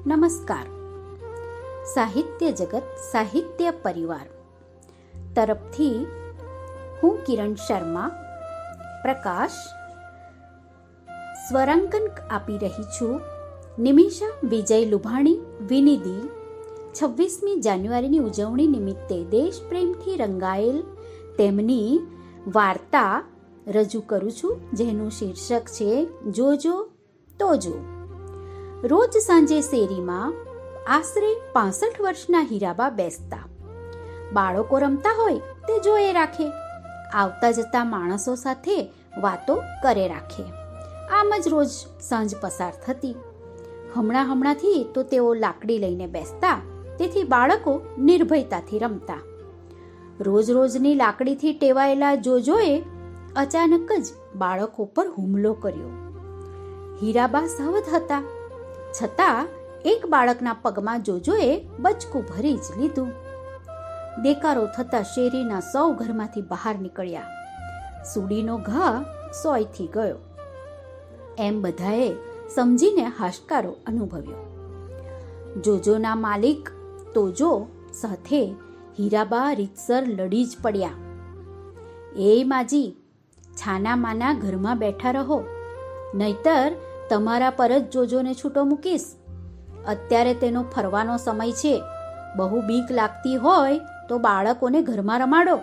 નમસ્કાર. સાહિત્ય જગત સાહિત્ય પરિવાર તરફથી હું કિરણ શર્મા પ્રકાશ સ્વરાંકન આપી રહી છું. નિમિષા વિજય લુભાણી વિનિધિ 26મી જાન્યુઆરીની ઉજવણી નિમિત્તે દેશપ્રેમથી રંગાયેલ તેમની વાર્તા રજૂ કરું છું, જેનું શીર્ષક છે જોજો તોજો. રોજ સાંજે શેરીમાં આશરે 65 વર્ષના હીરાબા બેસતા. બાળકો રમતા હોય તે જોયે રાખે, આવતા જતા માણસો સાથે વાતો કરે રાખે. આમ જ રોજ સાંજ પસાર થતી. હમણાંથી તો તેઓ લાકડી લઈને બેસતા, તેથી બાળકો નિર્ભયતાથી રમતા. રોજની લાકડીથી ટેવાયેલા જોજોએ અચાનક જ બાળકો પર હુમલો કર્યો. હીરાબા સાવધ હતા, છતાં એક બાળકના પગમાં જોજોએ બચકું ભરી જ લીધું. દેકારો થતા શેરીના સૌ ઘરમાંથી બહાર નીકળ્યા. સૂડીનો ઘા સોયથી ગયો એમ બધાએ સમજીને હાશકારો અનુભવ્યો. જોજોના માલિક તોજો સાથે હીરાબા રીતસર લડી જ પડ્યા. એ માજી, છાના માના ઘરમાં બેઠા રહો, નહીતર તમારા પર જ જોજોને છૂટો મૂકીશ. અત્યારે તેનો ફરવાનો સમય છે. બહુ બીક લાગતી હોય તો બાળકોને ઘરમાં રમાડો.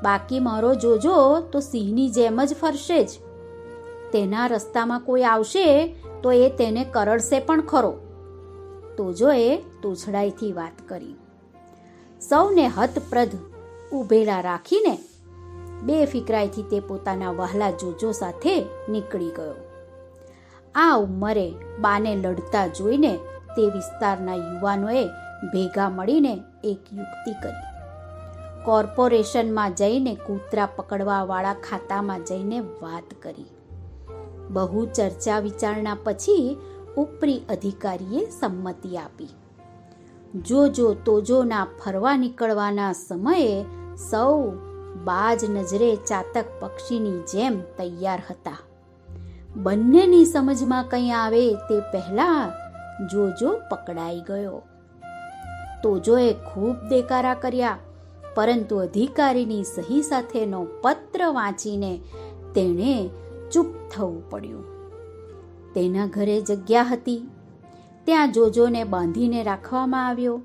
બાકી મારો જોજો તો સિંહની જેમ જ ફરશે જ. તેના રસ્તામાં કોઈ આવશે તો એ તેને કરડશે પણ ખરો. તોજોએ તોછડાઈથી વાત કરી. સૌને હતપ્રદ ઊભેલા રાખીને બેફિકરાઈથી તે પોતાના વહાલા જોજો સાથે નીકળી ગયો. આ ઉંમરે બાને લડતા જોઈને તે વિસ્તારના યુવાનોએ ભેગા મળીને એક યુક્તિ કરી. કોર્પોરેશનમાં જઈને કૂતરા પકડવાવાળા ખાતામાં જઈને વાત કરી. બહુ ચર્ચા વિચારણા પછી ઉપરી અધિકારીએ સંમતિ આપી. જોજો તોજોના ફરવા નીકળવાના સમયે સૌ બાજ નજરે ચાતક પક્ષીની જેમ તૈયાર હતા. બંનેની સમજમાં કંઈ આવે તે પહેલા જોજો પકડાઈ ગયો. તોજોએ ખૂબ દેકારા કર્યા, પરંતુ અધિકારીની સહી સાથેનો પત્ર વાંચીને તેણે ચૂપ થવું પડ્યું. તેના ઘરે જગ્યા હતી, ત્યાં જોજોને બાંધીને રાખવામાં આવ્યો.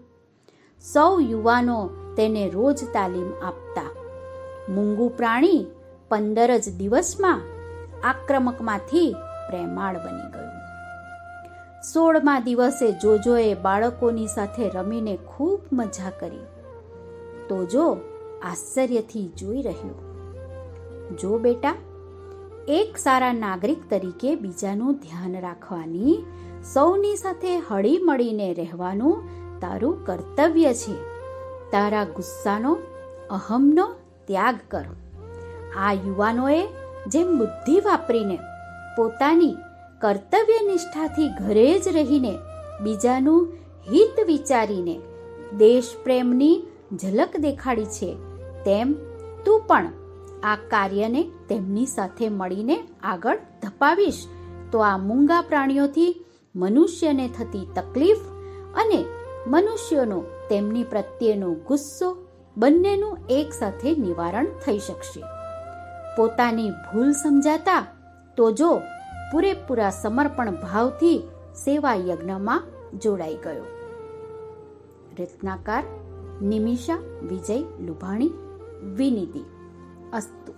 સૌ યુવાનો તેને રોજ તાલીમ આપતા. મૂંગું પ્રાણી 15 જ દિવસમાં આક્રમકમાંથી પ્રેમાળ બની ગયું. 16મા દિવસે જોજોએ બાળકોની સાથે રમીને ખૂબ મજા કરી. તોજો આશ્ચર્યથી જોઈ રહ્યો. જો બેટા, એક સારા નાગરિક તરીકે બીજાનું ધ્યાન રાખવાની, સૌની સાથે હળી મળીને રહેવાનું તારું કર્તવ્ય છે. તારા ગુસ્સાનો, અહમનો ત્યાગ કર. આ યુવાનોએ જેમ બુદ્ધિ વાપરીને પોતાની કર્તવ્ય નિષ્ઠાથી ઘરે જ રહીને બીજાનું હિત વિચારીને દેશપ્રેમની ઝલક દેખાડી છે, તેમ તું પણ આ કાર્યને તેમની સાથે મળીને આગળ ધપાવીશ તો આ મૂંગા પ્રાણીઓથી મનુષ્યને થતી તકલીફ અને મનુષ્યોનો તેમની પ્રત્યેનો ગુસ્સો બંનેનું એક સાથે નિવારણ થઈ શકશે. પોતાની ભૂલ સમજાતા તોજો પૂરેપૂરા સમર્પણ ભાવથી સેવા યજ્ઞમાં જોડાઈ ગયો. રચનાકાર નિમિષા વિજય લુભાણી વિનિધિ. અસ્તુ.